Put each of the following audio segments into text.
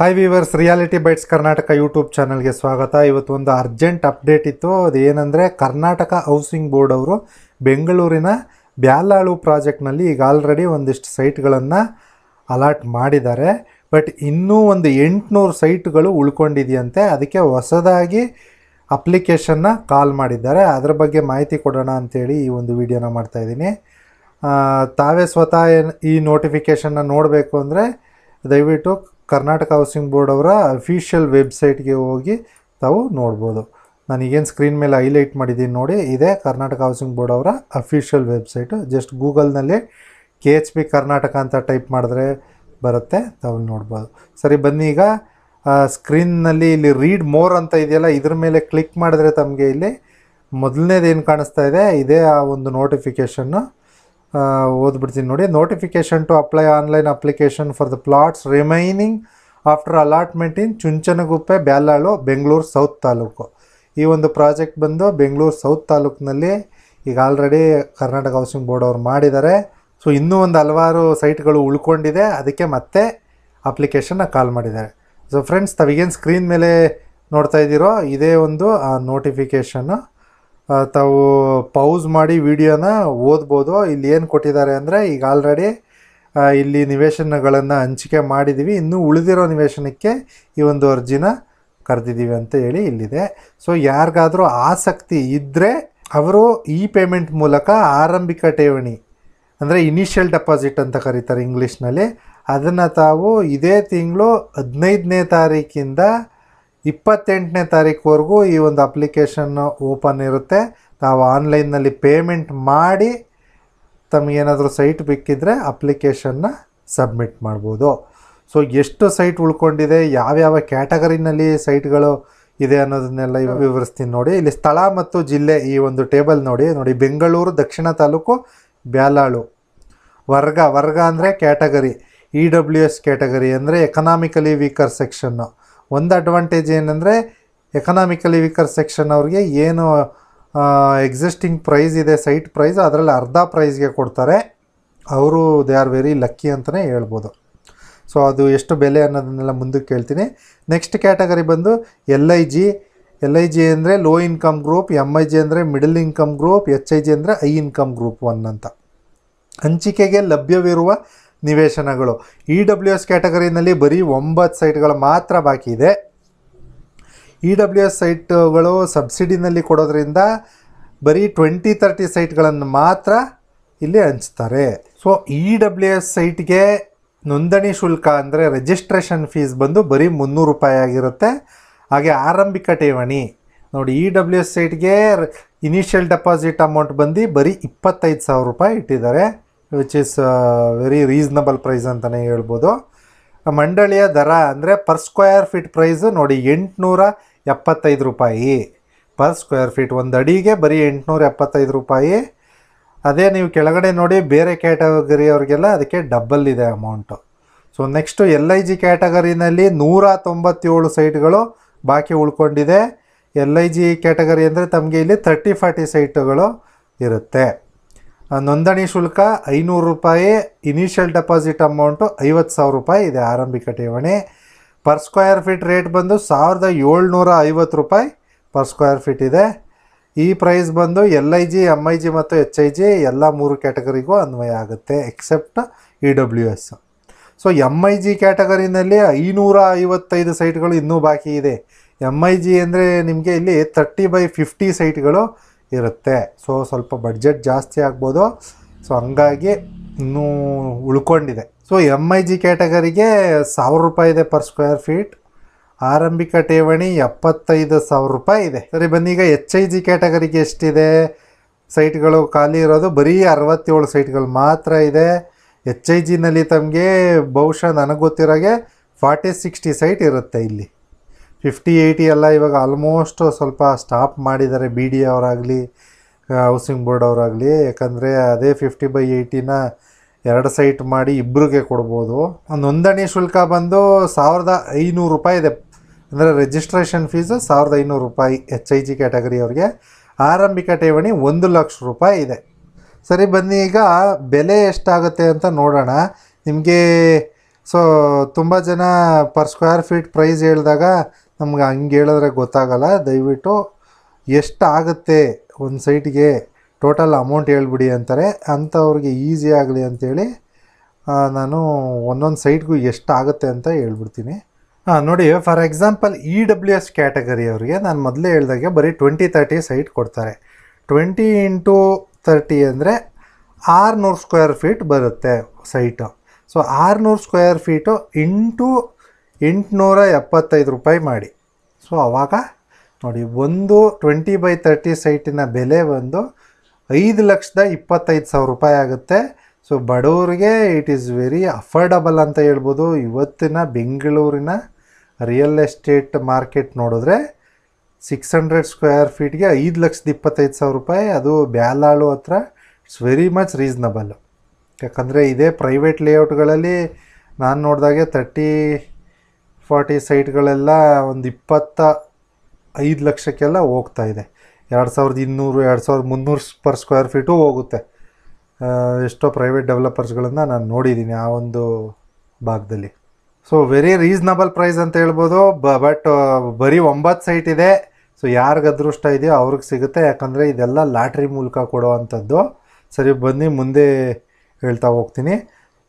Hi viewers, reality bites Karnataka YouTube ಚಾನಲ್ಗೆ ಸ್ವಾಗತ. ಇವತ್ತು ಒಂದು ಅರ್ಜೆಂಟ್ ಅಪ್ಡೇಟ್ ಇತ್ತು. ಅದು ಏನಂದರೆ, ಕರ್ನಾಟಕ ಹೌಸಿಂಗ್ ಬೋರ್ಡ್ ಅವರು ಬೆಂಗಳೂರಿನ ಬ್ಯಾಲಾಳು ಪ್ರಾಜೆಕ್ಟ್ನಲ್ಲಿ ಈಗ ಆಲ್ರೆಡಿ ಒಂದಿಷ್ಟು ಸೈಟ್ಗಳನ್ನು ಅಲಾಟ್ ಮಾಡಿದ್ದಾರೆ. ಬಟ್ ಇನ್ನೂ ಒಂದು 800 ಸೈಟ್ಗಳು ಉಳ್ಕೊಂಡಿದೆಯಂತೆ. ಅದಕ್ಕೆ ಹೊಸದಾಗಿ ಅಪ್ಲಿಕೇಶನ್ನ ಕಾಲ್ ಮಾಡಿದ್ದಾರೆ. ಅದರ ಬಗ್ಗೆ ಮಾಹಿತಿ ಕೊಡೋಣ ಅಂಥೇಳಿ ಈ ಒಂದು ವಿಡಿಯೋನ ಮಾಡ್ತಾಯಿದ್ದೀನಿ. ತಾವೇ ಸ್ವತಃ ಈ ನೋಟಿಫಿಕೇಷನ್ನ ನೋಡಬೇಕು ಅಂದರೆ ದಯವಿಟ್ಟು ಕರ್ನಾಟಕ ಹೌಸಿಂಗ್ ಬೋರ್ಡ್ ಅವರ ಅಫಿಷಿಯಲ್ ವೆಬ್ಸೈಟ್ಗೆ ಹೋಗಿ ತಾವು ನೋಡ್ಬೋದು. ನಾನೀಗೇನು ಸ್ಕ್ರೀನ್ ಮೇಲೆ ಹೈಲೈಟ್ ಮಾಡಿದ್ದೀನಿ ನೋಡಿ, ಇದೇ ಕರ್ನಾಟಕ ಹೌಸಿಂಗ್ ಬೋರ್ಡ್ ಅವರ ಅಫಿಷಿಯಲ್ ವೆಬ್ಸೈಟು. ಜಸ್ಟ್ ಗೂಗಲ್ನಲ್ಲಿ KHP ಕರ್ನಾಟಕ ಅಂತ ಟೈಪ್ ಮಾಡಿದ್ರೆ ಬರುತ್ತೆ, ತಾವು ನೋಡ್ಬೋದು. ಸರಿ, ಬನ್ನಿ ಈಗ ಸ್ಕ್ರೀನ್ನಲ್ಲಿ ಇಲ್ಲಿ ರೀಡ್ ಮೋರ್ ಅಂತ ಇದೆಯಲ್ಲ, ಇದ್ರ ಮೇಲೆ ಕ್ಲಿಕ್ ಮಾಡಿದ್ರೆ ತಮಗೆ ಇಲ್ಲಿ ಮೊದಲನೇದು ಏನು ಕಾಣಿಸ್ತಾ ಇದೆ, ಇದೇ ಆ ಒಂದು ನೋಟಿಫಿಕೇಷನ್ನು. ಓದ್ಬಿಡ್ತೀನಿ ನೋಡಿ. Notification to apply online application for the plots remaining after allotment in Chunchanaguppe, Byalalu, Bengaluru south taluk. ಈ ಒಂದು ಪ್ರಾಜೆಕ್ಟ್ ಬಂದು ಬೆಂಗಳೂರು ಸೌತ್ ತಾಲೂಕಿನಲ್ಲಿ ಈಗ ಆಲ್ರೆಡಿ ಕರ್ನಾಟಕ ಹೌಸಿಂಗ್ ಬೋರ್ಡ್ ಅವ್ರು ಮಾಡಿದ್ದಾರೆ. ಸೊ ಇನ್ನೂ ಒಂದು ಹಲವಾರು ಸೈಟ್ಗಳು ಉಳ್ಕೊಂಡಿದೆ, ಅದಕ್ಕೆ ಮತ್ತೆ ಅಪ್ಲಿಕೇಶನ್ನ ಕಾಲ್ ಮಾಡಿದ್ದಾರೆ. ಸೊ ಫ್ರೆಂಡ್ಸ್, ತಾವಿಗೇನು ಸ್ಕ್ರೀನ್ ಮೇಲೆ ನೋಡ್ತಾ ಇದ್ದೀರೋ ಇದೇ ಒಂದು ನೋಟಿಫಿಕೇಷನ್ನು. ತಾವು ಪೌಸ್ ಮಾಡಿ ವಿಡಿಯೋನ ಓದ್ಬೋದು. ಇಲ್ಲಿ ಏನು ಕೊಟ್ಟಿದ್ದಾರೆ ಅಂದರೆ, ಈಗ ಆಲ್ರೆಡಿ ಇಲ್ಲಿ ನಿವೇಶನಗಳನ್ನು ಹಂಚಿಕೆ ಮಾಡಿದ್ದೀವಿ, ಇನ್ನೂ ಉಳಿದಿರೋ ನಿವೇಶನಕ್ಕೆ ಈ ಒಂದು ಅರ್ಜಿನ ಕರೆದಿದ್ದೀವಿ ಅಂತ ಹೇಳಿ ಇಲ್ಲಿದೆ. ಸೊ ಯಾರಿಗಾದರೂ ಆಸಕ್ತಿ ಇದ್ದರೆ ಅವರು ಈ ಪೇಮೆಂಟ್ ಮೂಲಕ ಆರಂಭಿಕ ಠೇವಣಿ ಅಂದರೆ ಇನಿಷಿಯಲ್ ಡೆಪಾಸಿಟ್ ಅಂತ ಕರೀತಾರೆ ಇಂಗ್ಲೀಷ್ನಲ್ಲಿ, ಅದನ್ನು ತಾವು ಇದೇ ತಿಂಗಳು 15ನೇ ತಾರೀಕಿಂದ 28ನೇ ತಾರೀಕುವರೆಗೂ ಈ ಒಂದು ಅಪ್ಲಿಕೇಶನ್ ಓಪನ್ ಇರುತ್ತೆ. ತಾವು ಆನ್ಲೈನ್ನಲ್ಲಿ ಪೇಮೆಂಟ್ ಮಾಡಿ ತಮಗೇನಾದರೂ ಸೈಟ್ ಬೇಕಿದ್ದರೆ ಅಪ್ಲಿಕೇಶನ್ನ ಸಬ್ಮಿಟ್ ಮಾಡ್ಬೋದು. ಸೊ ಎಷ್ಟು ಸೈಟ್ ಉಳ್ಕೊಂಡಿದೆ, ಯಾವ್ಯಾವ ಕ್ಯಾಟಗರಿನಲ್ಲಿ ಸೈಟ್ಗಳು ಇದೆ ಅನ್ನೋದನ್ನೆಲ್ಲ ವಿವರಿಸ್ತೀನಿ ನೋಡಿ. ಇಲ್ಲಿ ಸ್ಥಳ ಮತ್ತು ಜಿಲ್ಲೆ ಈ ಒಂದು ಟೇಬಲ್ ನೋಡಿ. ಬೆಂಗಳೂರು ದಕ್ಷಿಣ ತಾಲೂಕು, ಬ್ಯಾಲಾಳು. ವರ್ಗ ಅಂದರೆ ಕ್ಯಾಟಗರಿ, EWS ಕ್ಯಾಟಗರಿ ಅಂದರೆ ಎಕನಾಮಿಕಲಿ ವೀಕರ್ ಸೆಕ್ಷನ್ನು. ಒಂದು ಅಡ್ವಾಂಟೇಜ್ ಏನಂದರೆ, ಎಕನಾಮಿಕಲಿ ವೀಕರ್ ಸೆಕ್ಷನ್ ಅವ್ರಿಗೆ ಏನು ಎಕ್ಸಿಸ್ಟಿಂಗ್ ಪ್ರೈಸ್ ಇದೆ, ಸೈಟ್ ಪ್ರೈಸ್, ಅದರಲ್ಲಿ ಅರ್ಧ ಪ್ರೈಸ್ಗೆ ಕೊಡ್ತಾರೆ. ಅವರು ದೇ ಆರ್ ವೆರಿ ಲಕ್ಕಿ ಅಂತಲೇ ಹೇಳ್ಬೋದು. ಸೊ ಅದು ಎಷ್ಟು ಬೆಲೆ ಅನ್ನೋದನ್ನೆಲ್ಲ ಮುಂದಕ್ಕೆ ಹೇಳ್ತೀನಿ. ನೆಕ್ಸ್ಟ್ ಕ್ಯಾಟಗರಿ ಬಂದು LIG ಅಂದರೆ ಲೋ ಇನ್ಕಮ್ ಗ್ರೂಪ್, MIG ಅಂದರೆ ಮಿಡಲ್ ಇನ್ಕಮ್ ಗ್ರೂಪ್, HIG ಅಂದರೆ ಹೈ ಇನ್ಕಮ್ ಗ್ರೂಪ್ 1 ಅಂತ. ಹಂಚಿಕೆಗೆ ಲಭ್ಯವಿರುವ ನಿವೇಶನಗಳು EWS ಕ್ಯಾಟಗರಿನಲ್ಲಿ ಬರೀ 9 ಸೈಟ್ಗಳು ಮಾತ್ರ ಬಾಕಿ ಇದೆ. EWS ಸೈಟ್ಗಳು ಸಬ್ಸಿಡಿನಲ್ಲಿ ಕೊಡೋದ್ರಿಂದ ಬರೀ 20-30 ಸೈಟ್ಗಳನ್ನು ಮಾತ್ರ ಇಲ್ಲಿ ಹಂಚ್ತಾರೆ. ಸೊ EWS ಸೈಟ್ಗೆ ನೋಂದಣಿ ಶುಲ್ಕ ಅಂದರೆ ರಿಜಿಸ್ಟ್ರೇಷನ್ ಫೀಸ್ ಬಂದು ಬರೀ 300 ರೂಪಾಯಿ ಆಗಿರುತ್ತೆ. ಹಾಗೆ ಆರಂಭಿಕ ಠೇವಣಿ ನೋಡಿ, EWS ಸೈಟ್ಗೆ ಇನಿಷಿಯಲ್ ಡೆಪಾಸಿಟ್ ಅಮೌಂಟ್ ಬಂದು ಬರೀ 25,000 ರೂಪಾಯಿ ಇಟ್ಟಿದ್ದಾರೆ, which is very reasonable price ಅಂತಲೇ ಹೇಳ್ಬೋದು. ಮಂಡಳಿಯ ದರ ಅಂದರೆ ಪರ್ ಸ್ಕ್ವೇರ್ ಫೀಟ್ ಪ್ರೈಸು ನೋಡಿ 875 ರೂಪಾಯಿ ಪರ್ ಸ್ಕ್ವೇರ್ ಫೀಟ್. ಒಂದು ಅಡಿಗೆ ಬರೀ 875 ರೂಪಾಯಿ. ಅದೇ ನೀವು ಕೆಳಗಡೆ ನೋಡಿ, ಬೇರೆ ಕ್ಯಾಟಗರಿಯವ್ರಿಗೆಲ್ಲ ಅದಕ್ಕೆ ಡಬಲ್ ಇದೆ ಅಮೌಂಟು. ಸೊ ನೆಕ್ಸ್ಟು LIG ಕ್ಯಾಟಗರಿನಲ್ಲಿ 197 ಸೈಟ್ಗಳು ಬಾಕಿ ಉಳ್ಕೊಂಡಿದೆ. LIG ಕ್ಯಾಟಗರಿ ಅಂದರೆ ತಮಗೆ ಇಲ್ಲಿ 30-40 ಸೈಟುಗಳು ಇರುತ್ತೆ. ನೋಂದಣಿ ಶುಲ್ಕ 500 ರೂಪಾಯಿ, ಇನಿಷಿಯಲ್ ಡೆಪಾಸಿಟ್ ಅಮೌಂಟು 50,000 ರೂಪಾಯಿ ಇದೆ ಆರಂಭಿಕ ಠೇವಣಿ. ಪರ್ ಸ್ಕ್ವೇರ್ ಫೀಟ್ ರೇಟ್ ಬಂದು 1,750 ರೂಪಾಯಿ ಪರ್ ಸ್ಕ್ವೇರ್ ಫೀಟ್ ಇದೆ. ಈ ಪ್ರೈಸ್ ಬಂದು LIG, MIG ಮತ್ತು HIG ಎಲ್ಲ 3 ಕ್ಯಾಟಗರಿಗೂ ಅನ್ವಯ ಆಗುತ್ತೆ, ಎಕ್ಸೆಪ್ಟ್ EWS. ಸೊ MIG ಕ್ಯಾಟಗರಿನಲ್ಲಿ 555 ಸೈಟ್ಗಳು ಇನ್ನೂ ಬಾಕಿ ಇದೆ. MIG ಅಂದರೆ ನಿಮಗೆ ಇಲ್ಲಿ 30/50 ಸೈಟ್ಗಳು ಇರುತ್ತೆ. ಸೊ ಸ್ವಲ್ಪ ಬಡ್ಜೆಟ್ ಜಾಸ್ತಿ ಆಗ್ಬೋದು. ಸೊ ಹಂಗಾಗಿ ಇನ್ನೂ ಉಳ್ಕೊಂಡಿದೆ. ಸೊ MIG ಕ್ಯಾಟಗರಿಗೆ 1,000 ರೂಪಾಯಿ ಇದೆ ಪರ್ ಸ್ಕ್ವೇರ್ ಫೀಟ್. ಆರಂಭಿಕ ಠೇವಣಿ 75,000 ರೂಪಾಯಿ ಇದೆ. ಸರಿ, ಬನ್ನಿ ಈಗ HIG ಕ್ಯಾಟಗರಿಗೆ ಎಷ್ಟಿದೆ ಸೈಟ್ಗಳು ಖಾಲಿ ಇರೋದು? ಬರೀ 67 ಸೈಟ್ಗಳು ಮಾತ್ರ ಇದೆ. HIGನಲ್ಲಿ ತಮಗೆ ಬಹುಶಃ ನನಗೆ ಗೊತ್ತಿರೋಗೆ 40-60 ಸೈಟ್ ಇರುತ್ತೆ. ಇಲ್ಲಿ 50-80 ಎಲ್ಲ ಇವಾಗ ಆಲ್ಮೋಸ್ಟ್ ಸ್ವಲ್ಪ ಸ್ಟಾಪ್ ಮಾಡಿದ್ದಾರೆ, BD ಅವರಾಗಲಿ ಹೌಸಿಂಗ್ ಬೋರ್ಡ್ ಅವರಾಗಲಿ. ಯಾಕಂದರೆ ಅದೇ 50/80ನ 2 ಸೈಟ್ ಮಾಡಿ ಇಬ್ಬರಿಗೆ ಕೊಡ್ಬೋದು. ನೋಂದಣಿ ಶುಲ್ಕ ಬಂದು 1,500 ರೂಪಾಯಿ ಇದೆ. ಅಂದರೆ ರಿಜಿಸ್ಟ್ರೇಷನ್ ಫೀಸು 1,500 ರೂಪಾಯಿ HIG ಕ್ಯಾಟಗರಿಯವ್ರಿಗೆ. ಆರಂಭಿಕ ಠೇವಣಿ 1,00,000 ರೂಪಾಯಿ ಇದೆ. ಸರಿ, ಬನ್ನಿ ಈಗ ಬೆಲೆ ಎಷ್ಟಾಗುತ್ತೆ ಅಂತ ನೋಡೋಣ. ನಿಮಗೆ ಸೊ ತುಂಬ ಜನ ಪರ್ ಸ್ಕ್ವೇರ್ ಫೀಟ್ ಪ್ರೈಸ್ ಹೇಳಿದಾಗ ನಮ್ಗೆ ಹಂಗೆ ಹೇಳಿದ್ರೆ ಗೊತ್ತಾಗಲ್ಲ. ದಯವಿಟ್ಟು ಎಷ್ಟಾಗುತ್ತೆ ಒಂದು ಸೈಟ್ಗೆ ಟೋಟಲ್ ಅಮೌಂಟ್ ಹೇಳ್ಬಿಡಿ ಅಂತಾರೆ. ಅಂಥವ್ರಿಗೆ ಈಸಿ ಆಗಲಿ ಅಂಥೇಳಿ ನಾನು ಒಂದೊಂದು ಸೈಟ್ಗೂ ಎಷ್ಟಾಗುತ್ತೆ ಅಂತ ಹೇಳ್ಬಿಡ್ತೀನಿ. ನೋಡಿ, ಫಾರ್ ಎಕ್ಸಾಂಪಲ್ EWS ಕ್ಯಾಟಗರಿ ಅವರಿಗೆ ನಾನು ಮೊದಲೇ ಹೇಳ್ದಾಗೆ ಬರೀ 20-30 ಸೈಟ್ ಕೊಡ್ತಾರೆ. 20x30 ಅಂದರೆ 600 ಸ್ಕ್ವೇರ್ ಫೀಟ್ ಬರುತ್ತೆ site. So 600 square feet into 875 ರೂಪಾಯಿ ಮಾಡಿ. ಸೊ ಆವಾಗ ನೋಡಿ, ಒಂದು 20x30 ಸೈಟಿನ ಬೆಲೆ ಒಂದು 5,25,000 ರೂಪಾಯಿ ಆಗುತ್ತೆ. ಸೊ ಬಡವರಿಗೆ ಇಟ್ ಈಸ್ ವೆರಿ ಅಫೋರ್ಡಬಲ್ ಅಂತ ಹೇಳ್ಬೋದು. ಇವತ್ತಿನ ಬೆಂಗಳೂರಿನ ರಿಯಲ್ ಎಸ್ಟೇಟ್ ಮಾರ್ಕೆಟ್ ನೋಡಿದ್ರೆ 600 ಸ್ಕ್ವೇರ್ ಫೀಟ್ಗೆ 5,25,000 ರೂಪಾಯಿ, ಅದು ಬ್ಯಾಲಾಳು ಹತ್ರ ಇಟ್ಸ್ ವೆರಿ ಮಚ್ ರೀಸ್ನಬಲ್. ಯಾಕಂದರೆ ಇದೇ ಪ್ರೈವೇಟ್ ಲೇಔಟ್ಗಳಲ್ಲಿ ನಾನು ನೋಡಿದಾಗೆ 30-40 ಸೈಟ್ಗಳೆಲ್ಲ ಒಂದು 25 ಲಕ್ಷಕ್ಕೆಲ್ಲ ಹೋಗ್ತಾ ಇದೆ. 2,200 2,300 ಪರ್ ಸ್ಕ್ವೇರ್ ಫೀಟು ಹೋಗುತ್ತೆ. ಎಷ್ಟೋ ಪ್ರೈವೇಟ್ ಡೆವಲಪರ್ಸ್ಗಳನ್ನು ನಾನು ನೋಡಿದ್ದೀನಿ ಆ ಒಂದು ಭಾಗದಲ್ಲಿ. ಸೊ ವೆರಿ ರೀಸ್ನಬಲ್ ಪ್ರೈಸ್ ಅಂತ ಹೇಳ್ಬೋದು. ಬಟ್ ಬರೀ 9 ಸೈಟ್ ಇದೆ. ಸೊ ಯಾರಿಗೆ ಅದೃಷ್ಟ ಇದೆಯೋ ಅವ್ರಿಗೆ ಸಿಗುತ್ತೆ. ಯಾಕಂದರೆ ಇದೆಲ್ಲ ಲಾಟ್ರಿ ಮೂಲಕ ಕೊಡೋ ಅಂಥದ್ದು. ಸರಿ, ಬನ್ನಿ ಮುಂದೆ ಹೇಳ್ತಾ ಹೋಗ್ತೀನಿ.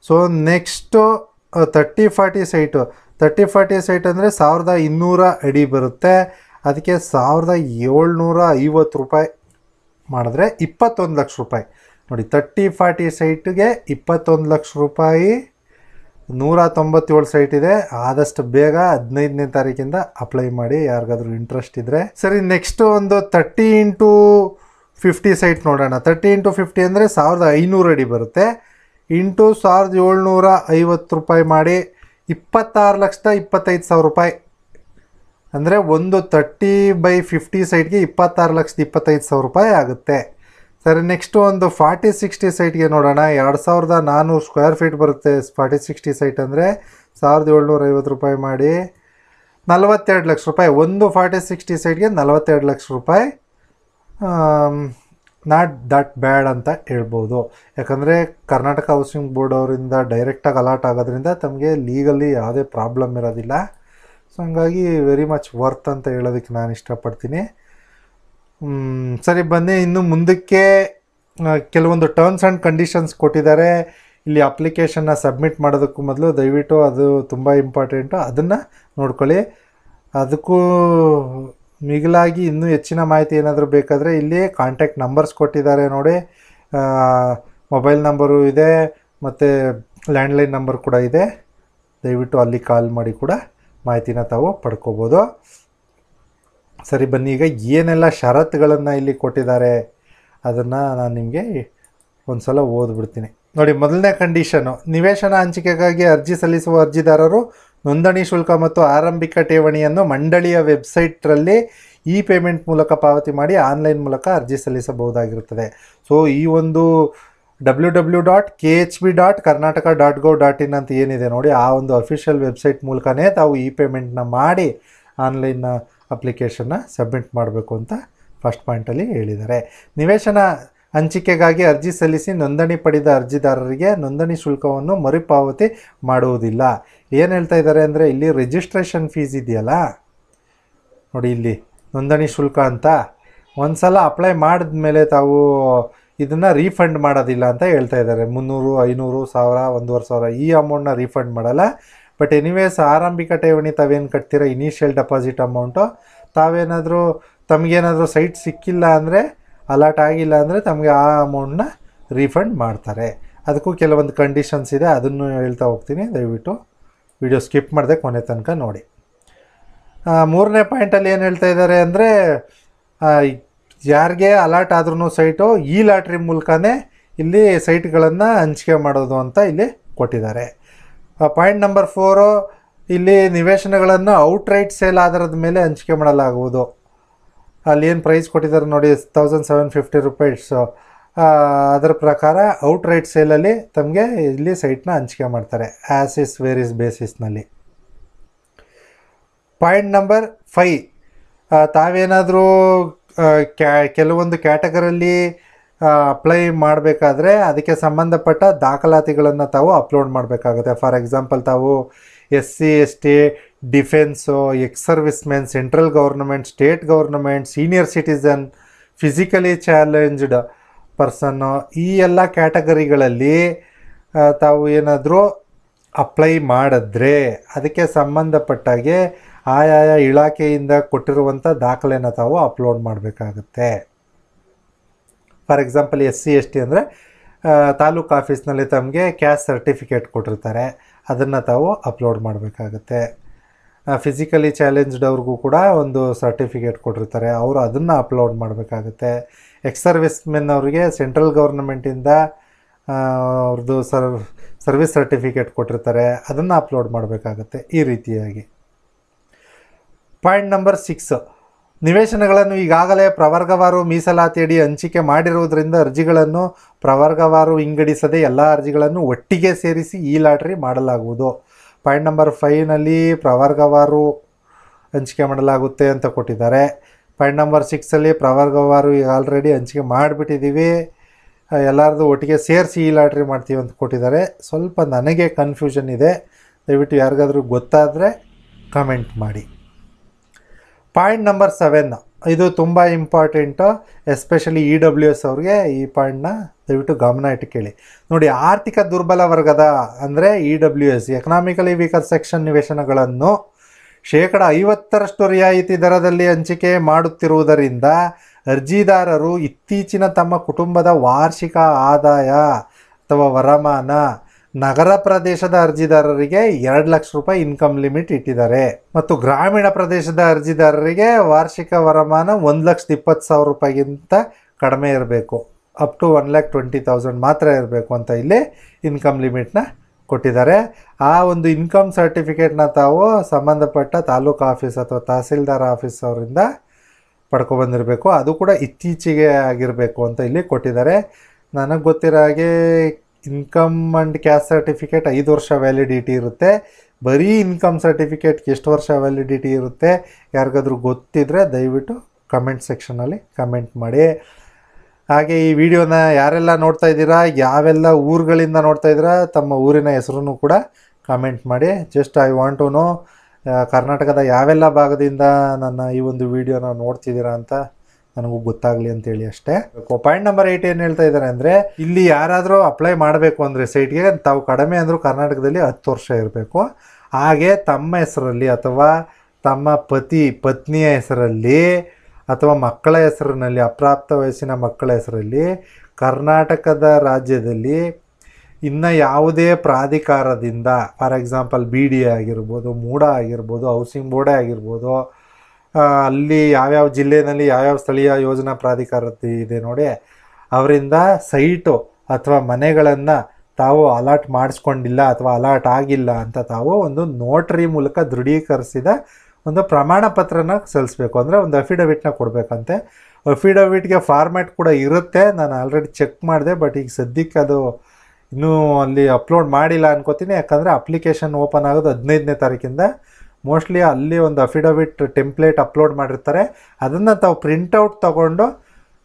So next 30-40 site. 30-40 ಸೈಟ್ ಅಂದರೆ 1,200 ಅಡಿ ಬರುತ್ತೆ. ಅದಕ್ಕೆ 1,750 ರೂಪಾಯಿ ಮಾಡಿದ್ರೆ 21 ಲಕ್ಷ ರೂಪಾಯಿ. ನೋಡಿ, 30-40 ಸೈಟ್ಗೆ 21 ಲಕ್ಷ ರೂಪಾಯಿ. 197 ಸೈಟ್ ಇದೆ. ಆದಷ್ಟು ಬೇಗ 15ನೇ ತಾರೀಕಿಂದ ಅಪ್ಲೈ ಮಾಡಿ ಯಾರಿಗಾದ್ರೂ ಇಂಟ್ರೆಸ್ಟ್ ಇದ್ದರೆ. ಸರಿ, ನೆಕ್ಸ್ಟು ಒಂದು 30x50 ಸೈಟ್ ನೋಡೋಣ. 30x50 ಅಂದರೆ 1,500 ಅಡಿ ಬರುತ್ತೆ. ಇಂಟು 1,750 ರೂಪಾಯಿ ಮಾಡಿ 26,25,000 ರೂಪಾಯಿ. ಅಂದರೆ ಒಂದು 30x50 ಸೈಟ್ಗೆ 26,25,000 ರೂಪಾಯಿ ಆಗುತ್ತೆ. ಸರಿ, ನೆಕ್ಸ್ಟು ಒಂದು 40-60 ಸೈಟ್ಗೆ ನೋಡೋಣ. 2,400 ಸ್ಕ್ವೇರ್ ಫೀಟ್ ಬರುತ್ತೆ 40-60 ಸೈಟ್ ಅಂದರೆ 1,750 ರೂಪಾಯಿ ಮಾಡಿ 42 ಲಕ್ಷ ರೂಪಾಯಿ. ಒಂದು 40-60 ಸೈಟ್ಗೆ 42 ಲಕ್ಷ ರೂಪಾಯಿ. ನಾಟ್ ದಟ್ ಬ್ಯಾಡ್ ಅಂತ ಹೇಳ್ಬೋದು. ಯಾಕಂದರೆ ಕರ್ನಾಟಕ ಹೌಸಿಂಗ್ ಬೋರ್ಡ್ ಅವರಿಂದ ಡೈರೆಕ್ಟಾಗಿ ಅಲಾಟ್ ಆಗೋದ್ರಿಂದ ತಮಗೆ ಲೀಗಲಿ ಯಾವುದೇ ಪ್ರಾಬ್ಲಮ್ ಇರೋದಿಲ್ಲ. ಸೊ ಹಂಗಾಗಿ ವೆರಿ ಮಚ್ ವರ್ತ್ ಅಂತ ಹೇಳೋದಕ್ಕೆ ನಾನು ಇಷ್ಟಪಡ್ತೀನಿ. ಸರಿ, ಬನ್ನಿ ಇನ್ನು ಮುಂದಕ್ಕೆ. ಕೆಲವೊಂದು ಟರ್ಮ್ಸ್ ಆ್ಯಂಡ್ ಕಂಡೀಷನ್ಸ್ ಕೊಟ್ಟಿದ್ದಾರೆ. ಇಲ್ಲಿ ಅಪ್ಲಿಕೇಶನ್ನ ಸಬ್ಮಿಟ್ ಮಾಡೋದಕ್ಕೂ ಮೊದಲು ದಯವಿಟ್ಟು ಅದು ತುಂಬ ಇಂಪಾರ್ಟೆಂಟು, ಅದನ್ನು ನೋಡ್ಕೊಳ್ಳಿ. ಅದಕ್ಕೂ ಮಿಗಿಲಾಗಿ ಇನ್ನೂ ಹೆಚ್ಚಿನ ಮಾಹಿತಿ ಏನಾದರೂ ಬೇಕಾದರೆ ಇಲ್ಲಿ ಕಾಂಟ್ಯಾಕ್ಟ್ ನಂಬರ್ಸ್ ಕೊಟ್ಟಿದ್ದಾರೆ ನೋಡಿ. ಮೊಬೈಲ್ ನಂಬರು ಇದೆ ಮತ್ತು ಲ್ಯಾಂಡ್ಲೈನ್ ನಂಬರ್ ಕೂಡ ಇದೆ. ದಯವಿಟ್ಟು ಅಲ್ಲಿ ಕಾಲ್ ಮಾಡಿ ಕೂಡ ಮಾಹಿತಿನ ತಾವು ಪಡ್ಕೋಬೋದು. ಸರಿ, ಬನ್ನಿ ಈಗ ಏನೆಲ್ಲ ಷರತ್ತುಗಳನ್ನು ಇಲ್ಲಿ ಕೊಟ್ಟಿದ್ದಾರೆ ಅದನ್ನು ನಾನು ನಿಮಗೆ ಒಂದು ಸಲ ಓದ್ಬಿಡ್ತೀನಿ ನೋಡಿ. ಮೊದಲನೇ ಕಂಡೀಷನು, ನಿವೇಶನ ಹಂಚಿಕೆಗಾಗಿ ಅರ್ಜಿ ಸಲ್ಲಿಸುವ ಅರ್ಜಿದಾರರು ನೋಂದಣಿ ಶುಲ್ಕ ಮತ್ತು ಆರಂಭಿಕ ಠೇವಣಿಯನ್ನು ಮಂಡಳಿಯ ವೆಬ್ಸೈಟ್ರಲ್ಲಿ ಪೇಮೆಂಟ್ ಮೂಲಕ ಪಾವತಿ ಮಾಡಿ ಆನ್ಲೈನ್ ಮೂಲಕ ಅರ್ಜಿ ಸಲ್ಲಿಸಬಹುದಾಗಿರುತ್ತದೆ. ಸೊ ಈ ಒಂದು www.khb.karnataka.gov.in ಅಂತ ಏನಿದೆ ನೋಡಿ, ಆ ಒಂದು ಅಫಿಷಿಯಲ್ ವೆಬ್ಸೈಟ್ ಮೂಲಕನೇ ತಾವು ಪೇಮೆಂಟ್ನ ಮಾಡಿ ಆನ್ಲೈನ್ನ ಅಪ್ಲಿಕೇಶನ್ನ ಸಬ್ಮಿಟ್ ಮಾಡಬೇಕು ಅಂತ ಫಸ್ಟ್ ಪಾಯಿಂಟಲ್ಲಿ ಹೇಳಿದ್ದಾರೆ. ನಿವೇಶನ ಹಂಚಿಕೆಗಾಗಿ ಅರ್ಜಿ ಸಲ್ಲಿಸಿ ನೋಂದಣಿ ಪಡೆದ ಅರ್ಜಿದಾರರಿಗೆ ನೋಂದಣಿ ಶುಲ್ಕವನ್ನು ಮರುಪಾವತಿ ಮಾಡುವುದಿಲ್ಲ. ಏನು ಹೇಳ್ತಾ ಇದ್ದಾರೆ ಅಂದರೆ, ಇಲ್ಲಿ ರಿಜಿಸ್ಟ್ರೇಷನ್ ಫೀಸ್ ಇದೆಯಲ್ಲ ನೋಡಿ, ಇಲ್ಲಿ ನೋಂದಣಿ ಶುಲ್ಕ ಅಂತ ಒಂದು ಸಲ ಅಪ್ಲೈ ಮಾಡಿದ ಮೇಲೆ ತಾವು ಇದನ್ನು ರೀಫಂಡ್ ಮಾಡೋದಿಲ್ಲ ಅಂತ ಹೇಳ್ತಾ ಇದ್ದಾರೆ. 300, 500, 1,000, 1,500 ಈ ಅಮೌಂಟ್ನ ರೀಫಂಡ್ ಮಾಡಲ್ಲ. ಬಟ್ ಎನಿವೇಸ್ ಆರಂಭಿಕ ಠೇವಣಿ ತಾವೇನು ಕಟ್ತೀರ ಇನಿಷಿಯಲ್ ಡೆಪಾಸಿಟ್ ಅಮೌಂಟು, ತಾವೇನಾದರೂ ತಮಗೇನಾದರೂ ಸೈಟ್ ಸಿಕ್ಕಿಲ್ಲ ಅಂದರೆ, ಅಲಾಟ್ ಆಗಿಲ್ಲ ಅಂದರೆ ತಮಗೆ ಆ ಅಮೌಂಟನ್ನ ರೀಫಂಡ್ ಮಾಡ್ತಾರೆ. ಅದಕ್ಕೂ ಕೆಲವೊಂದು ಕಂಡೀಷನ್ಸ್ ಇದೆ, ಅದನ್ನು ಹೇಳ್ತಾ ಹೋಗ್ತೀನಿ. ದಯವಿಟ್ಟು ವಿಡಿಯೋ ಸ್ಕಿಪ್ ಮಾಡದೆ ಕೊನೆ ತನಕ ನೋಡಿ. ಮೂರನೇ ಪಾಯಿಂಟಲ್ಲಿ ಏನು ಹೇಳ್ತಾ ಇದ್ದಾರೆ ಅಂದರೆ, ಯಾರಿಗೆ ಅಲಾಟ್ ಆದ್ರೂ ಸೈಟು ಲಾಟ್ರಿ ಮೂಲಕನೇ ಇಲ್ಲಿ ಸೈಟ್ಗಳನ್ನು ಹಂಚಿಕೆ ಮಾಡೋದು ಅಂತ ಇಲ್ಲಿ ಕೊಟ್ಟಿದ್ದಾರೆ. ಪಾಯಿಂಟ್ ನಂಬರ್ 4, ಇಲ್ಲಿ ನಿವೇಶನಗಳನ್ನು ಔಟ್ರೈಟ್ ಸೇಲ್ ಆಧಾರದ ಮೇಲೆ ಹಂಚಿಕೆ ಮಾಡಲಾಗುವುದು. ಅಲ್ಲಿ ಏನು ಪ್ರೈಸ್ ಕೊಟ್ಟಿದ್ದಾರೆ ನೋಡಿ, 1,750 ರೂಪೀಸು. ಅದರ ಪ್ರಕಾರ ಔಟ್ರೈಟ್ ಸೇಲಲ್ಲಿ ತಮಗೆ ಇಲ್ಲಿ ಸೈಟ್ನ ಹಂಚಿಕೆ ಮಾಡ್ತಾರೆ ಆ್ಯಸ್ ಇಸ್ ವೇರ್ ಇಸ್ ಬೇಸಿಸ್ನಲ್ಲಿ. ಪಾಯಿಂಟ್ ನಂಬರ್ 5, ತಾವೇನಾದರೂ ಕೆಲವೊಂದು ಕ್ಯಾಟಗರಲ್ಲಿ ಅಪ್ಲೈ ಮಾಡಬೇಕಾದ್ರೆ ಅದಕ್ಕೆ ಸಂಬಂಧಪಟ್ಟ ದಾಖಲಾತಿಗಳನ್ನು ತಾವು ಅಪ್ಲೋಡ್ ಮಾಡಬೇಕಾಗುತ್ತೆ. ಫಾರ್ ಎಕ್ಸಾಂಪಲ್ ತಾವು SC ST, defence, ex servicemen, central government, state government, senior citizen, physically challenged person, ಈ ಎಲ್ಲ ಕ್ಯಾಟಗರಿಗಳಲ್ಲಿ ತಾವು ಏನಾದರೂ ಅಪ್ಲೈ ಮಾಡಿದ್ರೆ ಅದಕ್ಕೆ ಸಂಬಂಧಪಟ್ಟಾಗೆ ಆಯಾಯ ಇಲಾಖೆಯಿಂದ ಕೊಟ್ಟಿರುವಂಥ ದಾಖಲೆನ ತಾವು ಅಪ್ಲೋಡ್ ಮಾಡಬೇಕಾಗುತ್ತೆ. ಫಾರ್ ಎಕ್ಸಾಂಪಲ್ SC ST ಅಂದರೆ ತಾಲೂಕು ಆಫೀಸ್ನಲ್ಲಿ ತಮಗೆ ಕ್ಯಾಸ್ಟ್ ಸರ್ಟಿಫಿಕೇಟ್ ಕೊಟ್ಟಿರ್ತಾರೆ, ಅದನ್ನು ತಾವು ಅಪ್ಲೋಡ್ ಮಾಡಬೇಕಾಗುತ್ತೆ. ಫಿಸಿಕಲಿ ಚಾಲೆಂಜ್ಡ್ ಅವ್ರಿಗೂ ಕೂಡ ಒಂದು ಸರ್ಟಿಫಿಕೇಟ್ ಕೊಟ್ಟಿರ್ತಾರೆ, ಅವರು ಅದನ್ನು ಅಪ್ಲೋಡ್ ಮಾಡಬೇಕಾಗುತ್ತೆ. ಎಕ್ಸ್ ಸರ್ವಿಸ್ ಮೆನ್ ಅವರಿಗೆ ಸೆಂಟ್ರಲ್ ಗೌರ್ನಮೆಂಟಿಂದ ಅವ್ರದ್ದು ಸರ್ವಿಸ್ ಸರ್ಟಿಫಿಕೇಟ್ ಕೊಟ್ಟಿರ್ತಾರೆ, ಅದನ್ನು ಅಪ್ಲೋಡ್ ಮಾಡಬೇಕಾಗುತ್ತೆ. ಈ ರೀತಿಯಾಗಿ ಪಾಯಿಂಟ್ ನಂಬರ್ 6, ನಿವೇಶನಗಳನ್ನು ಈಗಾಗಲೇ ಪ್ರವರ್ಗವಾರು ಮೀಸಲಾತಿಯಡಿ ಹಂಚಿಕೆ ಮಾಡಿರುವುದರಿಂದ ಅರ್ಜಿಗಳನ್ನು ಪ್ರವರ್ಗವಾರು ವಿಂಗಡಿಸದೆ ಎಲ್ಲ ಅರ್ಜಿಗಳನ್ನು ಒಟ್ಟಿಗೆ ಸೇರಿಸಿ ಈ ಲಾಟ್ರಿ ಮಾಡಲಾಗುವುದು. ಪಾಯಿಂಟ್ ನಂಬರ್ 5ನಲ್ಲಿ ಪ್ರವರ್ಗವಾರು ಹಂಚಿಕೆ ಮಾಡಲಾಗುತ್ತೆ ಅಂತ ಕೊಟ್ಟಿದ್ದಾರೆ. ಪಾಯಿಂಟ್ ನಂಬರ್ 6ಅಲ್ಲಿ ಪ್ರವರ್ಗವಾರು ಈಗ ಆಲ್ರೆಡಿ ಹಂಚಿಕೆ ಮಾಡಿಬಿಟ್ಟಿದ್ದೀವಿ, ಎಲ್ಲರದು ಒಟ್ಟಿಗೆ ಸೇರಿಸಿ ಈ ಲಾಟ್ರಿ ಮಾಡ್ತೀವಿ ಅಂತ ಕೊಟ್ಟಿದ್ದಾರೆ. ಸ್ವಲ್ಪ ನನಗೆ ಕನ್ಫ್ಯೂಷನ್ ಇದೆ, ದಯವಿಟ್ಟು ಯಾರಿಗಾದರೂ ಗೊತ್ತಾದರೆ ಕಮೆಂಟ್ ಮಾಡಿ. ಪಾಯಿಂಟ್ ನಂಬರ್ 7, ಇದು ತುಂಬ ಇಂಪಾರ್ಟೆಂಟು, ಎಸ್ಪೆಷಲಿ EWS ಅವ್ರಿಗೆ ಈ ಪಾಯಿಂಟ್ನ ದಯವಿಟ್ಟು ಗಮನ ಇಟ್ಟು ಕೇಳಿ. ನೋಡಿ, ಆರ್ಥಿಕ ದುರ್ಬಲ ವರ್ಗದ ಅಂದರೆ EWS ಎಕನಾಮಿಕಲಿ ವೀಕರ್ ಸೆಕ್ಷನ್ ನಿವೇಶನಗಳನ್ನು 50% ರಿಯಾಯಿತಿ ದರದಲ್ಲಿ ಹಂಚಿಕೆ ಮಾಡುತ್ತಿರುವುದರಿಂದ ಅರ್ಜಿದಾರರು ಇತ್ತೀಚಿನ ತಮ್ಮ ಕುಟುಂಬದ ವಾರ್ಷಿಕ ಆದಾಯ ಅಥವಾ ವರಮಾನ, ನಗರ ಪ್ರದೇಶದ ಅರ್ಜಿದಾರರಿಗೆ 2 ಲಕ್ಷ ರೂಪಾಯಿ ಇನ್ಕಮ್ ಲಿಮಿಟ್ ಇಟ್ಟಿದ್ದಾರೆ ಮತ್ತು ಗ್ರಾಮೀಣ ಪ್ರದೇಶದ ಅರ್ಜಿದಾರರಿಗೆ ವಾರ್ಷಿಕ ವರಮಾನ 1,20,000 ರೂಪಾಯಿಗಿಂತ ಕಡಿಮೆ ಇರಬೇಕು, ಅಪ್ ಟು 1,20,000 ಮಾತ್ರ ಇರಬೇಕು ಅಂತ ಇಲ್ಲಿ ಇನ್ಕಮ್ ಲಿಮಿಟ್ನ ಕೊಟ್ಟಿದ್ದಾರೆ. ಆ ಒಂದು ಇನ್ಕಮ್ ಸರ್ಟಿಫಿಕೇಟ್ನ ತಾವು ಸಂಬಂಧಪಟ್ಟ ತಾಲೂಕು ಆಫೀಸ್ ಅಥವಾ ತಹಸೀಲ್ದಾರ್ ಆಫೀಸ್ ಅವರಿಂದ ಪಡ್ಕೊಬಂದಿರಬೇಕು, ಅದು ಕೂಡ ಇತ್ತೀಚೆಗೆ ಆಗಿರಬೇಕು ಅಂತ ಇಲ್ಲಿ ಕೊಟ್ಟಿದ್ದಾರೆ. ನನಗೆ ಗೊತ್ತಿರೋ ಹಾಗೆ ಇನ್ಕಮ್ ಆ್ಯಂಡ್ ಕ್ಯಾಸ್ಟ್ ಸರ್ಟಿಫಿಕೇಟ್ 5 ವರ್ಷ ವ್ಯಾಲಿಡಿಟಿ ಇರುತ್ತೆ, ಬರೀ ಇನ್ಕಮ್ ಸರ್ಟಿಫಿಕೇಟ್ಗೆ ಎಷ್ಟು ವರ್ಷ ವ್ಯಾಲಿಡಿಟಿ ಇರುತ್ತೆ ಯಾರಿಗಾದ್ರೂ ಗೊತ್ತಿದ್ದರೆ ದಯವಿಟ್ಟು ಕಮೆಂಟ್ ಸೆಕ್ಷನಲ್ಲಿ ಕಮೆಂಟ್ ಮಾಡಿ. ಹಾಗೆ ಈ ವಿಡಿಯೋನ ಯಾರೆಲ್ಲ ನೋಡ್ತಾ ಇದ್ದೀರಾ, ಯಾವೆಲ್ಲ ಊರುಗಳಿಂದ ನೋಡ್ತಾ ಇದ್ದೀರಾ, ತಮ್ಮ ಊರಿನ ಹೆಸರನ್ನು ಕೂಡ ಕಮೆಂಟ್ ಮಾಡಿ. Just I want to know ಕರ್ನಾಟಕದ ಯಾವೆಲ್ಲ ಭಾಗದಿಂದ ನನ್ನ ಈ ಒಂದು ವಿಡಿಯೋನ ನೋಡ್ತಿದ್ದೀರಾ ಅಂತ ನನಗೂ ಗೊತ್ತಾಗಲಿ ಅಂತೇಳಿ ಅಷ್ಟೇ. ಪಾಯಿಂಟ್ ನಂಬರ್ 8 ಏನು ಹೇಳ್ತಾ ಇದ್ದಾರೆ ಅಂದರೆ, ಇಲ್ಲಿ ಯಾರಾದರೂ ಅಪ್ಲೈ ಮಾಡಬೇಕು ಅಂದರೆ ಸೈಟ್ಗೆ ತಾವು ಕಡಿಮೆ ಅಂದರೂ ಕರ್ನಾಟಕದಲ್ಲಿ 10 ವರ್ಷ ಇರಬೇಕು. ಹಾಗೆ ತಮ್ಮ ಹೆಸರಲ್ಲಿ ಅಥವಾ ತಮ್ಮ ಪತ್ನಿಯ ಹೆಸರಲ್ಲಿ ಅಥವಾ ಮಕ್ಕಳ ಹೆಸರಿನಲ್ಲಿ, ಅಪ್ರಾಪ್ತ ವಯಸ್ಸಿನ ಮಕ್ಕಳ ಹೆಸರಲ್ಲಿ ಕರ್ನಾಟಕದ ರಾಜ್ಯದಲ್ಲಿ ಇನ್ನು ಯಾವುದೇ ಪ್ರಾಧಿಕಾರದಿಂದ, ಫಾರ್ ಎಕ್ಸಾಂಪಲ್ BD ಆಗಿರ್ಬೋದು, ಮೂಡ ಆಗಿರ್ಬೋದು, ಹೌಸಿಂಗ್ ಬೋರ್ಡೇ ಆಗಿರ್ಬೋದು, ಅಲ್ಲಿ ಯಾವ್ಯಾವ ಜಿಲ್ಲೆಯಲ್ಲಿ ಯಾವ್ಯಾವ ಸ್ಥಳೀಯ ಯೋಜನಾ ಪ್ರಾಧಿಕಾರ ಇದೆ ನೋಡಿ, ಅವರಿಂದ ಸೈಟು ಅಥವಾ ಮನೆಗಳನ್ನು ತಾವು ಅಲಾಟ್ ಮಾಡಿಸ್ಕೊಂಡಿಲ್ಲ ಅಥವಾ ಅಲಾಟ್ ಆಗಿಲ್ಲ ಅಂತ ತಾವು ಒಂದು ನೋಟ್ರಿ ಮೂಲಕ ದೃಢೀಕರಿಸಿದ ಒಂದು ಪ್ರಮಾಣ ಪತ್ರನ ಸಲ್ಲಿಸಬೇಕು. ಅಂದರೆ ಒಂದು ಅಫಿಡವಿಟ್ನ ಕೊಡಬೇಕಂತೆ. ಅಫಿಡವಿಟ್ಗೆ ಫಾರ್ಮ್ಯಾಟ್ ಕೂಡ ಇರುತ್ತೆ, ನಾನು ಆಲ್ರೆಡಿ ಚೆಕ್ ಮಾಡಿದೆ, ಬಟ್ ಈಗ ಸದ್ಯಕ್ಕೆ ಅದು ಇನ್ನೂ ಅಲ್ಲಿ ಅಪ್ಲೋಡ್ ಮಾಡಿಲ್ಲ ಅನ್ಕೋತೀನಿ. ಯಾಕಂದರೆ ಅಪ್ಲಿಕೇಶನ್ ಓಪನ್ ಆಗೋದು 15ನೇ ತಾರೀಕಿಂದ. ಮೋಸ್ಟ್ಲಿ ಅಲ್ಲಿ ಒಂದು ಅಫಿಡವಿಟ್ ಟೆಂಪ್ಲೇಟ್ ಅಪ್ಲೋಡ್ ಮಾಡಿರ್ತಾರೆ, ಅದನ್ನು ತಾವು ಪ್ರಿಂಟೌಟ್ ತೊಗೊಂಡು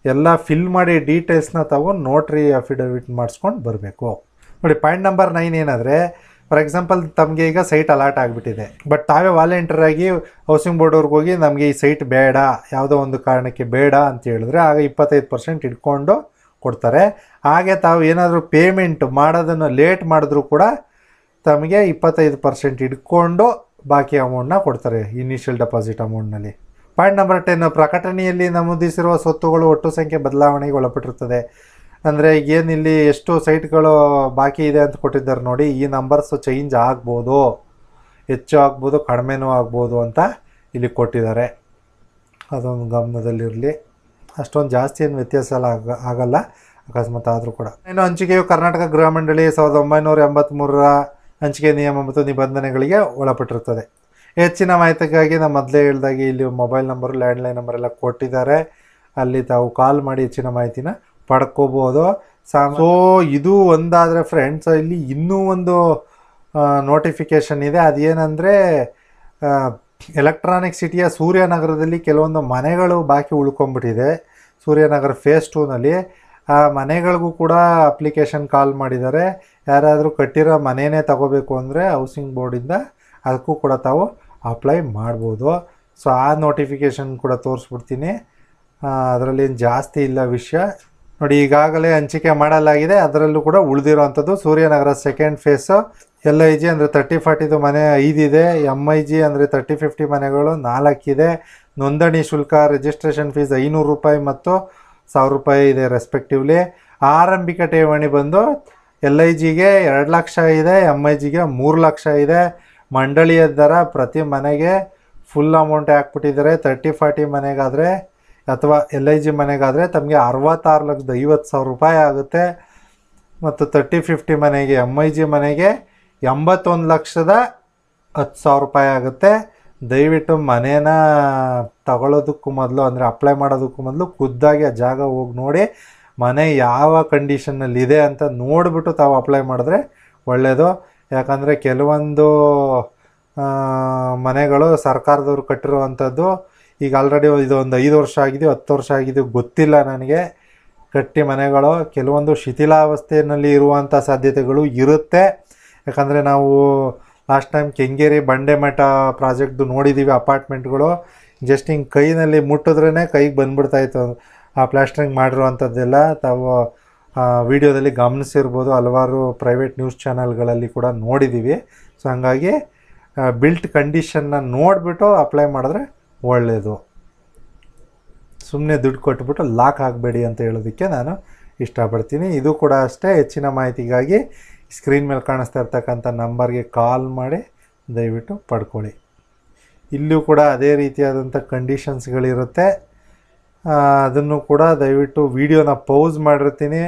ಎಲ್ಲ ಫಿಲ್ ಮಾಡಿ ಡೀಟೇಲ್ಸ್ನ ತಗೊಂಡು ನೋಟ್ರಿ ಅಫಿಡವಿಟ್ ಮಾಡಿಸ್ಕೊಂಡು ಬರಬೇಕು. ನೋಡಿ, ಪಾಯಿಂಟ್ ನಂಬರ್ 9 ಏನಂದರೆ, ಫಾರ್ ಎಕ್ಸಾಂಪಲ್ ತಮಗೆ ಈಗ ಸೈಟ್ ಅಲಾಟ್ ಆಗಿಬಿಟ್ಟಿದೆ, ಬಟ್ ತಾವೇ ವಾಲಂಟಿಯರಾಗಿ ಹೌಸಿಂಗ್ ಬೋರ್ಡ್ ಅವ್ರಿಗೆ ಹೋಗಿ ನಮಗೆ ಈ ಸೈಟ್ ಬೇಡ, ಯಾವುದೋ ಒಂದು ಕಾರಣಕ್ಕೆ ಬೇಡ ಅಂತ ಹೇಳಿದ್ರೆ ಆಗ 25% ಇಟ್ಕೊಂಡು ಕೊಡ್ತಾರೆ. ಹಾಗೆ ತಾವು ಏನಾದರೂ ಪೇಮೆಂಟ್ ಮಾಡೋದನ್ನು ಲೇಟ್ ಮಾಡಿದ್ರೂ ಕೂಡ ತಮಗೆ 25% ಇಟ್ಕೊಂಡು ಬಾಕಿ ಅಮೌಂಟ್ನ ಕೊಡ್ತಾರೆ ಇನಿಷಿಯಲ್ ಡೆಪಾಸಿಟ್ ಅಮೌಂಟ್ನಲ್ಲಿ. ಪಾಯಿಂಟ್ ನಂಬರ್ 10, ಪ್ರಕಟಣೆಯಲ್ಲಿ ನಮೂದಿಸಿರುವ ಸ್ವತ್ತುಗಳು ಒಟ್ಟು ಸಂಖ್ಯೆ ಬದಲಾವಣೆಗೆ ಒಳಪಟ್ಟಿರುತ್ತದೆ. ಅಂದರೆ ಏನಿಲ್ಲಿ ಎಷ್ಟು ಸೈಟ್ಗಳು ಬಾಕಿ ಇದೆ ಅಂತ ಕೊಟ್ಟಿದ್ದಾರೆ ನೋಡಿ, ಈ ನಂಬರ್ಸು ಚೇಂಜ್ ಆಗ್ಬೋದು, ಹೆಚ್ಚು ಆಗ್ಬೋದು, ಕಡಿಮೆನೂ ಆಗ್ಬೋದು ಅಂತ ಇಲ್ಲಿ ಕೊಟ್ಟಿದ್ದಾರೆ. ಅದೊಂದು ಗಮನದಲ್ಲಿರಲಿ. ಅಷ್ಟೊಂದು ಜಾಸ್ತಿ ಏನು ವ್ಯತ್ಯಾಸ ಎಲ್ಲ ಆಗಲ್ಲ, ಅಕಸ್ಮಾತ್ ಆದರೂ ಕೂಡ. ಇನ್ನು ಹಂಚಿಕೆಯು ಕರ್ನಾಟಕ ಗೃಹ ಮಂಡಳಿ 1983ರ ಹಂಚಿಕೆ ನಿಯಮ ಮತ್ತು ನಿಬಂಧನೆಗಳಿಗೆ ಒಳಪಟ್ಟಿರುತ್ತದೆ. ಹೆಚ್ಚಿನ ಮಾಹಿತಿಗಾಗಿ ನಾನು ಮೊದಲೇ ಹೇಳಿದಾಗೆ ಇಲ್ಲಿ ಮೊಬೈಲ್ ನಂಬರು, ಲ್ಯಾಂಡ್ಲೈನ್ ನಂಬರ್ ಎಲ್ಲ ಕೊಟ್ಟಿದ್ದಾರೆ, ಅಲ್ಲಿ ತಾವು ಕಾಲ್ ಮಾಡಿ ಹೆಚ್ಚಿನ ಮಾಹಿತಿನ ಪಡ್ಕೋಬೋದು. ಸೊ ಇದು ಒಂದಾದರೆ ಫ್ರೆಂಡ್ಸ್, ಇಲ್ಲಿ ಇನ್ನೂ ಒಂದು ನೋಟಿಫಿಕೇಷನ್ ಇದೆ. ಅದೇನೆಂದರೆ, ಎಲೆಕ್ಟ್ರಾನಿಕ್ ಸಿಟಿಯ ಸೂರ್ಯನಗರದಲ್ಲಿ ಕೆಲವೊಂದು ಮನೆಗಳು ಬಾಕಿ ಉಳ್ಕೊಂಬಿಟ್ಟಿದೆ. ಸೂರ್ಯನಗರ ಫೇಸ್ 2ನಲ್ಲಿ ಆ ಮನೆಗಳಿಗೂ ಕೂಡ ಅಪ್ಲಿಕೇಶನ್ ಕಾಲ್ ಮಾಡಿದ್ದಾರೆ. ಯಾರಾದರೂ ಕಟ್ಟಿರೋ ಮನೆಯೇ ತಗೋಬೇಕು ಅಂದರೆ ಹೌಸಿಂಗ್ ಬೋರ್ಡಿಂದ ಅದಕ್ಕೂ ಕೂಡ ತಾವು ಅಪ್ಲೈ ಮಾಡ್ಬೋದು. ಸೊ ಆ ನೋಟಿಫಿಕೇಷನ್ ಕೂಡ ತೋರಿಸ್ಬಿಡ್ತೀನಿ. ಅದರಲ್ಲಿ ಏನು ಜಾಸ್ತಿ ಇಲ್ಲ ವಿಷಯ. ನೋಡಿ, ಈಗಾಗಲೇ ಹಂಚಿಕೆ ಮಾಡಲಾಗಿದೆ. ಅದರಲ್ಲೂ ಕೂಡ ಉಳಿದಿರೋವಂಥದ್ದು ಸೂರ್ಯನಗರ ಸೆಕೆಂಡ್ ಫೇಸು. LIG ಅಂದರೆ 30-40 ಮನೆ 5 ಇದೆ. MIG ಅಂದರೆ 30-50 ಮನೆಗಳು 4 ಇದೆ. ನೋಂದಣಿ ಶುಲ್ಕ ರಿಜಿಸ್ಟ್ರೇಷನ್ ಫೀಸ್ 500 ರೂಪಾಯಿ ಮತ್ತು 1000 ರೂಪಾಯಿ ಇದೆ ರೆಸ್ಪೆಕ್ಟಿವ್ಲಿ. ಆರಂಭಿಕ ಠೇವಣಿ ಬಂದು LIGಗೆ 2 ಲಕ್ಷ ಇದೆ, MIGಗೆ 3 ಲಕ್ಷ ಇದೆ. ಮಂಡಳಿಯ ದರ ಪ್ರತಿ ಮನೆಗೆ ಫುಲ್ ಅಮೌಂಟ್ ಹಾಕ್ಬಿಟ್ಟಿದ್ದಾರೆ. 30-40 ಮನೆಗಾದರೆ ಅಥವಾ LIG ಮನೆಗಾದರೆ ತಮಗೆ 66,50,000 ರೂಪಾಯಿ ಆಗುತ್ತೆ. ಮತ್ತು 30-50 ಮನೆಗೆ MIG ಮನೆಗೆ 81,10,000 ರೂಪಾಯಿ ಆಗುತ್ತೆ. ದಯವಿಟ್ಟು ಮನೇನ ತಗೊಳ್ಳೋದಕ್ಕೂ ಮೊದಲು ಅಂದರೆ ಅಪ್ಲೈ ಮಾಡೋದಕ್ಕೂ ಮೊದಲು ಖುದ್ದಾಗಿ ಆ ಜಾಗ ಹೋಗಿ ನೋಡಿ, ಮನೆ ಯಾವ ಕಂಡೀಷನ್ನಲ್ಲಿದೆ ಅಂತ ನೋಡಿಬಿಟ್ಟು ತಾವು ಅಪ್ಲೈ ಮಾಡಿದ್ರೆ ಒಳ್ಳೆಯದು. ಯಾಕಂದರೆ ಕೆಲವೊಂದು ಮನೆಗಳು ಸರ್ಕಾರದವ್ರು ಕಟ್ಟಿರುವಂಥದ್ದು ಈಗ ಆಲ್ರೆಡಿ ಇದೊಂದು 5 ವರ್ಷ ಆಗಿದೆಯೋ 10 ವರ್ಷ ಆಗಿದೆಯೋ ಗೊತ್ತಿಲ್ಲ ನನಗೆ. ಕಟ್ಟಿ ಮನೆಗಳು ಕೆಲವೊಂದು ಶಿಥಿಲಾವಸ್ಥೆಯಲ್ಲಿ ಇರುವಂಥ ಸಾಧ್ಯತೆಗಳು ಇರುತ್ತೆ. ಯಾಕಂದರೆ ನಾವು ಲಾಸ್ಟ್ ಟೈಮ್ ಕೆಂಗೇರಿ ಬಂಡೆಮಠ ಪ್ರಾಜೆಕ್ಟ್ದು ನೋಡಿದ್ದೀವಿ. ಅಪಾರ್ಟ್ಮೆಂಟ್ಗಳು ಜಸ್ಟ್ ಹಿಂಗೆ ಕೈನಲ್ಲಿ ಮುಟ್ಟಿದ್ರೇ ಕೈಗೆ ಬಂದುಬಿಡ್ತಾಯಿತ್ತು ಆ ಪ್ಲಾಸ್ಟ್ರಿಂಗ್ ಮಾಡಿರುವಂಥದ್ದೆಲ್ಲ. ತಾವು ವಿಡಿಯೋದಲ್ಲಿ ಗಮನಿಸಿರ್ಬೋದು, ಹಲವಾರು ಪ್ರೈವೇಟ್ ನ್ಯೂಸ್ ಚಾನಲ್ಗಳಲ್ಲಿ ಕೂಡ ನೋಡಿದ್ದೀವಿ. ಸೊ ಹಾಗಾಗಿ ಬಿಲ್ಟ್ ಕಂಡೀಷನ್ನ ನೋಡಿಬಿಟ್ಟು ಅಪ್ಲೈ ಮಾಡಿದ್ರೆ ಒಳ್ಳೆಯದು. ಸುಮ್ಮನೆ ದುಡ್ಡು ಕೊಟ್ಬಿಟ್ಟು ಲಾಕ್ ಆಗಬೇಡಿ ಅಂತ ಹೇಳೋದಕ್ಕೆ ನಾನು ಇಷ್ಟಪಡ್ತೀನಿ. ಇದು ಕೂಡ ಅಷ್ಟೇ. ಹೆಚ್ಚಿನ ಮಾಹಿತಿಗಾಗಿ ಸ್ಕ್ರೀನ್ ಮೇಲೆ ಕಾಣಿಸ್ತಾ ಇರ್ತಕ್ಕಂಥ ನಂಬರ್ಗೆ ಕಾಲ್ ಮಾಡಿ ದಯವಿಟ್ಟು ಪಡ್ಕೊಳ್ಳಿ. ಇಲ್ಲೂ ಕೂಡ ಅದೇ ರೀತಿಯಾದಂಥ ಕಂಡೀಷನ್ಸ್ಗಳಿರುತ್ತೆ. ಅದನ್ನು ಕೂಡ ದಯವಿಟ್ಟು ವಿಡಿಯೋನ ಪೌಸ್ ಮಾಡಿರ್ತೀನಿ.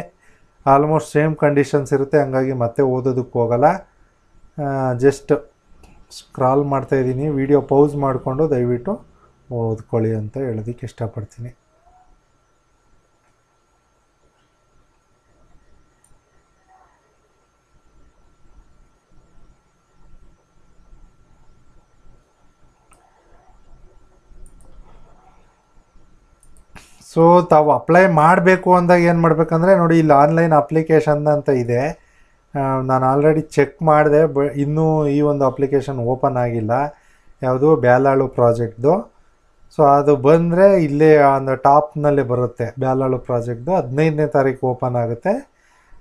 ಆಲ್ಮೋಸ್ಟ್ ಸೇಮ್ ಕಂಡೀಷನ್ಸ್ ಇರುತ್ತೆ, ಹಂಗಾಗಿ ಮತ್ತೆ ಓದೋದಕ್ಕೆ ಹೋಗಲ್ಲ. ಜಸ್ಟ್ ಸ್ಕ್ರಾಲ್ ಮಾಡ್ತಾಯಿದ್ದೀನಿ. ವಿಡಿಯೋ ಪೌಸ್ ಮಾಡಿಕೊಂಡು ದಯವಿಟ್ಟು ಓದ್ಕೊಳ್ಳಿ ಅಂತ ಹೇಳೋದಕ್ಕೆ ಇಷ್ಟಪಡ್ತೀನಿ. ಸೊ ತಾವು ಅಪ್ಲೈ ಮಾಡಬೇಕು ಅಂದಾಗ ಏನು ಮಾಡಬೇಕಂದ್ರೆ ನೋಡಿ, ಇಲ್ಲಿ ಆನ್ಲೈನ್ ಅಪ್ಲಿಕೇಶನ್ ಅಂತ ಇದೆ. ನಾನು ಆಲ್ರೆಡಿ ಚೆಕ್ ಮಾಡಿದೆ, ಇನ್ನೂ ಈ ಒಂದು ಅಪ್ಲಿಕೇಶನ್ ಓಪನ್ ಆಗಿಲ್ಲ. ಯಾವುದು ಬ್ಯಾಲಾಳು ಪ್ರಾಜೆಕ್ಟ್ದು. ಸೊ ಅದು ಬಂದರೆ ಇಲ್ಲೇ ಒಂದು ಟಾಪ್ನಲ್ಲಿ ಬರುತ್ತೆ ಬ್ಯಾಲಾಳು ಪ್ರಾಜೆಕ್ಟ್ದು. 15ನೇ ತಾರೀಕು ಓಪನ್ ಆಗುತ್ತೆ.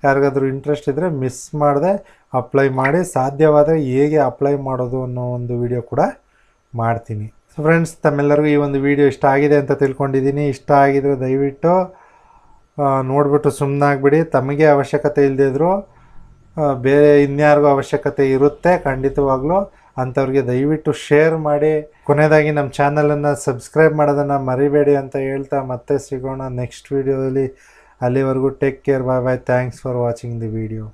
ಯಾರಿಗಾದ್ರೂ ಇಂಟ್ರೆಸ್ಟ್ ಇದ್ದರೆ ಮಿಸ್ ಮಾಡದೆ ಅಪ್ಲೈ ಮಾಡಿ. ಸಾಧ್ಯವಾದರೆ ಹೇಗೆ ಅಪ್ಲೈ ಮಾಡೋದು ಅನ್ನೋ ಒಂದು ವಿಡಿಯೋ ಕೂಡ ಮಾಡ್ತೀನಿ. ಸೊ ಫ್ರೆಂಡ್ಸ್, ತಮ್ಮೆಲ್ಲರಿಗೂ ಈ ಒಂದು ವಿಡಿಯೋ ಇಷ್ಟ ಆಗಿದೆ ಅಂತ ತಿಳ್ಕೊಂಡಿದ್ದೀನಿ. ಇಷ್ಟ ಆಗಿದರೆ ದಯವಿಟ್ಟು ನೋಡಿಬಿಟ್ಟು ಸುಮ್ಮನಾಗ್ಬಿಡಿ. ತಮಗೆ ಅವಶ್ಯಕತೆ ಇಲ್ಲದೇ ಇದ್ದರೂ ಬೇರೆ ಇನ್ಯಾರಿಗೂ ಅವಶ್ಯಕತೆ ಇರುತ್ತೆ ಖಂಡಿತವಾಗ್ಲೂ. ಅಂಥವ್ರಿಗೆ ದಯವಿಟ್ಟು ಶೇರ್ ಮಾಡಿ. ಕೊನೆಯದಾಗಿ ನಮ್ಮ ಚಾನಲನ್ನು ಸಬ್ಸ್ಕ್ರೈಬ್ ಮಾಡೋದನ್ನು ಮರಿಬೇಡಿ ಅಂತ ಹೇಳ್ತಾ ಮತ್ತೆ ಸಿಗೋಣ ನೆಕ್ಸ್ಟ್ ವಿಡಿಯೋದಲ್ಲಿ. ಅಲ್ಲಿವರೆಗೂ take care, bye bye. Thanks for watching the video.